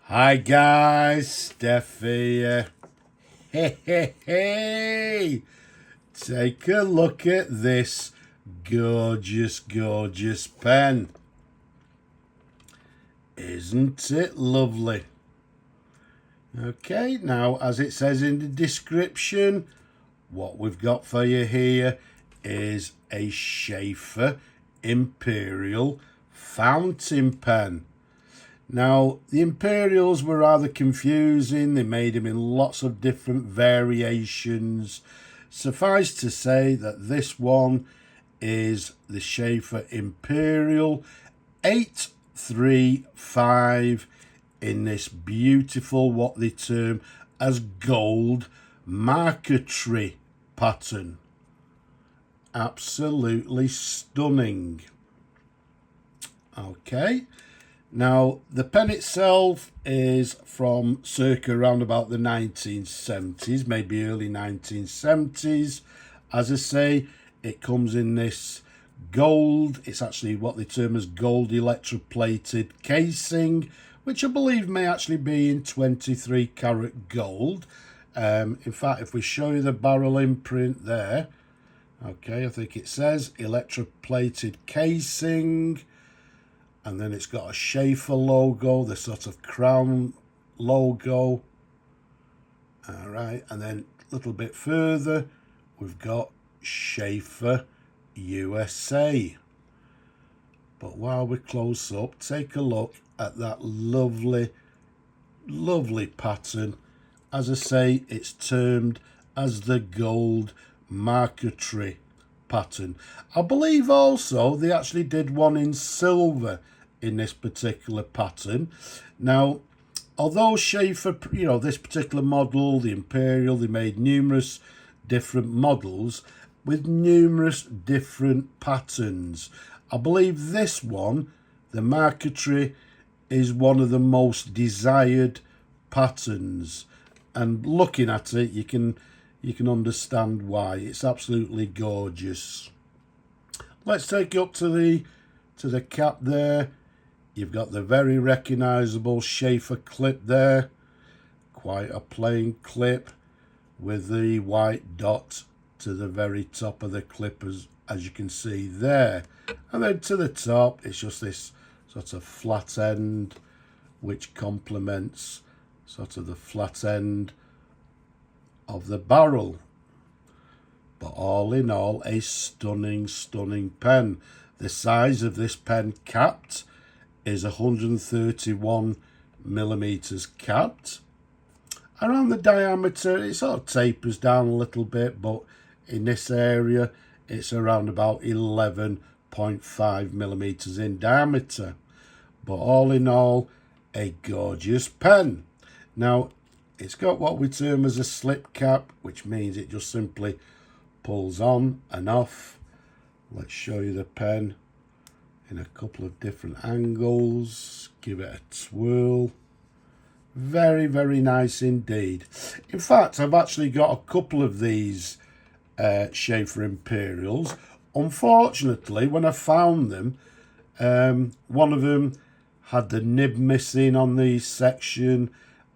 Hi guys, Steph here. Hey, take a look at this gorgeous pen. Isn't it lovely? Okay, now as it says in the description, what we've got for you here is a Sheaffer Imperial fountain pen. Now, the Imperials were rather confusing. They made them in lots of different variations. Suffice to say that this one is the Sheaffer Imperial 835 in this beautiful, what they term as gold Marquetry pattern. Absolutely stunning. Okay. Now, the pen itself is from circa around about the 1970s, maybe early 1970s. As I say, it comes in this gold. It's actually what they term as gold electroplated casing, which I believe may actually be in 23 karat gold. In fact, if we show you the barrel imprint there, okay, I think it says electroplated casing. And then it's got a Sheaffer logo, the sort of crown logo. All right, and then a little bit further, we've got Sheaffer USA. But while we're close up, take a look at that lovely pattern. As I say, it's termed as the gold Marquetry pattern. I believe also they actually did one in silver in this particular pattern. Now, although Sheaffer, this particular model, the Imperial, they made numerous different models with numerous different patterns. I believe this one, the Marquetry, is one of the most desired patterns, and looking at it, you can understand why. It's absolutely gorgeous. Let's take you up to the cap there. You've got the very recognisable Sheaffer clip there. Quite a plain clip with the white dot to the very top of the clip as you can see there. And then to the top, it's just this sort of flat end which complements sort of the flat end of the barrel. But all in all, a stunning pen. The size of this pen capped is 131 millimeters capped. Around the diameter, it sort of tapers down a little bit, but in this area, it's around about 11.5 millimeters in diameter. But all in all, a gorgeous pen. Now, it's got what we term as a slip cap, which means it just simply pulls on and off. Let's show you the pen in a couple of different angles. Give it a twirl. Very nice indeed. In fact, I've actually got a couple of these Sheaffer Imperials. Unfortunately, when I found them, one of them had the nib missing on the section,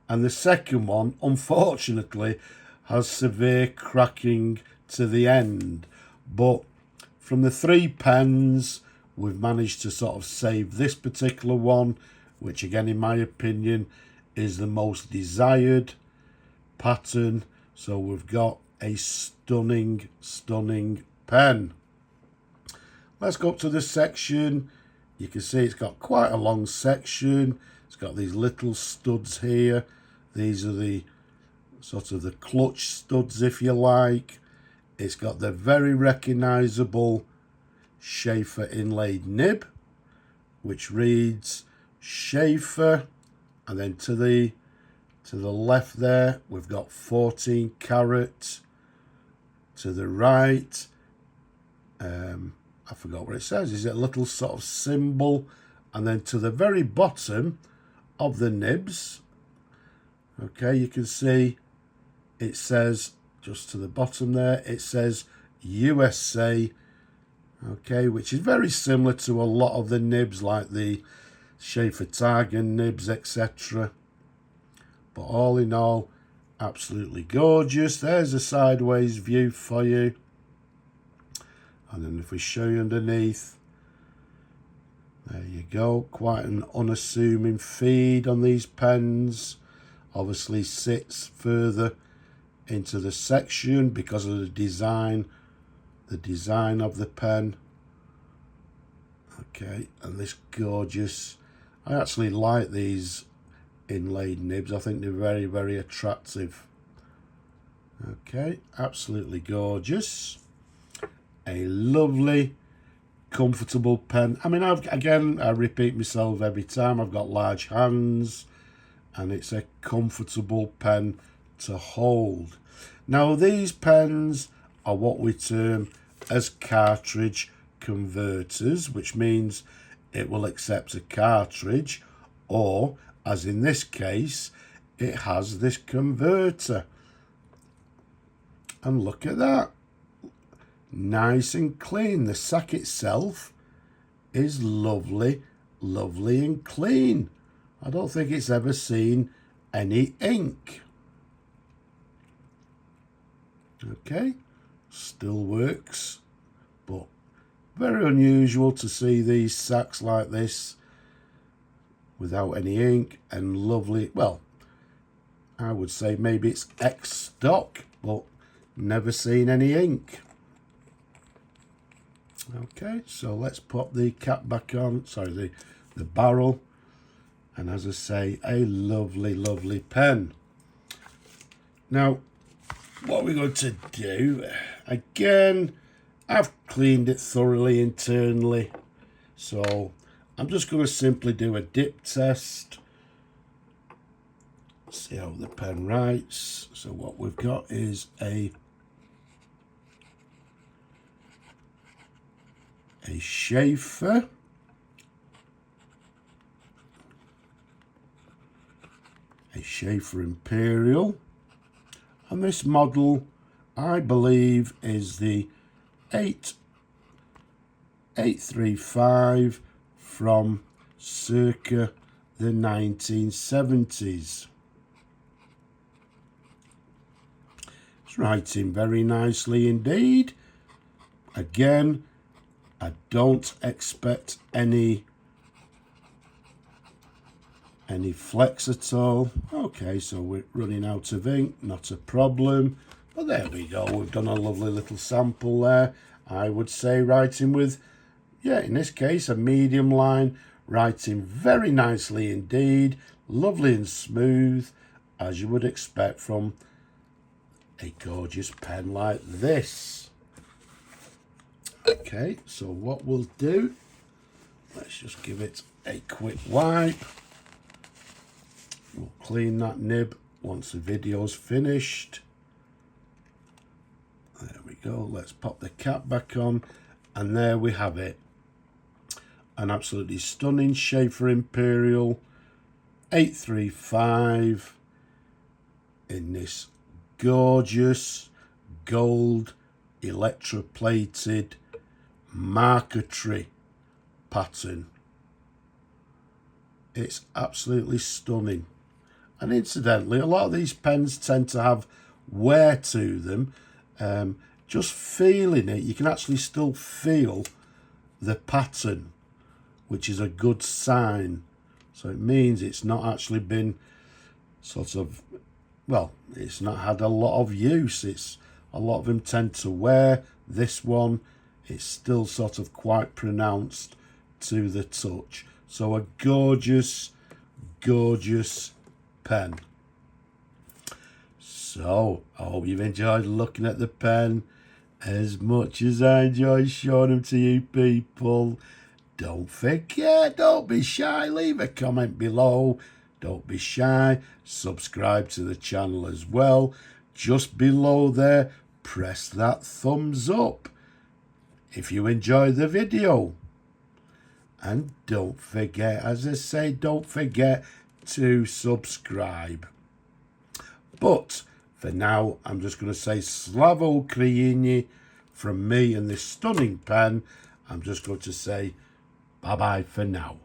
and the second one, unfortunately, has severe cracking to the end. But from the three pens, we've managed to sort of save this particular one, which again, in my opinion, is the most desired pattern. So we've got a stunning pen. Let's go up to the section. You can see it's got quite a long section. It's got these little studs here. These are the sort of the clutch studs, if you like. It's got the very recognisable Sheaffer inlaid nib, which reads Sheaffer, and then to the left there we've got 14 karat. To the right, I forgot what it says. Is it a little sort of symbol? And then to the very bottom of the nibs, okay, you can see it says, just to the bottom there, it says USA, okay, which is very similar to a lot of the nibs like the Sheaffer Tiger nibs, etc. But all in all, absolutely gorgeous. There's a sideways view for you. And then if we show you underneath, there you go. Quite an unassuming feed on these pens. Obviously sits further into the section because of the design of the pen. Okay, and this gorgeous, I actually like these inlaid nibs. I think they're very, very attractive. Okay, absolutely gorgeous. A lovely, comfortable pen. I mean, I repeat myself every time. I've got large hands, and it's a comfortable pen to hold. Now, these pens are what we term as cartridge converters, which means it will accept a cartridge, or, as in this case, it has this converter. And look at that. Nice and clean. The sack itself is lovely, lovely and clean. I don't think it's ever seen any ink. Okay, still works, but very unusual to see these sacks like this without any ink, and lovely. Well, I would say maybe it's ex-stock, but never seen any ink. Okay, so let's pop the cap back on, sorry, the barrel, and as I say, a lovely, lovely pen. Now, what we're going to do, again, I've cleaned it thoroughly internally, so I'm just going to simply do a dip test, see how the pen writes. So what we've got is a Sheaffer Imperial, and this model I believe is the 835 from circa the 1970s. It's writing very nicely indeed. Again, I don't expect any flex at all. Okay, so we're running out of ink, not a problem. But there we go, we've done a lovely little sample there. I would say writing with, yeah, in this case, a medium line, writing very nicely indeed, lovely and smooth, as you would expect from a gorgeous pen like this. Okay, so what we'll do, let's just give it a quick wipe. We'll clean that nib once the video's finished. There we go. Let's pop the cap back on, and there we have it. An absolutely stunning Sheaffer Imperial 835 in this gorgeous gold electroplated Marquetry pattern. It's absolutely stunning. And incidentally, a lot of these pens tend to have wear to them. Just feeling it, you can actually still feel the pattern, which is a good sign. So it means it's not actually been sort of, well, it's not had a lot of use. It's a lot of them tend to wear. This one, it's still sort of quite pronounced to the touch. So a gorgeous, gorgeous pen. So I hope you've enjoyed looking at the pen as much as I enjoy showing them to you people. Don't forget, don't be shy, leave a comment below. Don't be shy, subscribe to the channel as well. Just below there, press that thumbs up if you enjoy the video. And don't forget, as I say, don't forget to subscribe. But for now, I'm just going to say Slavo Ukraini from me and this stunning pen. I'm just going to say bye-bye for now.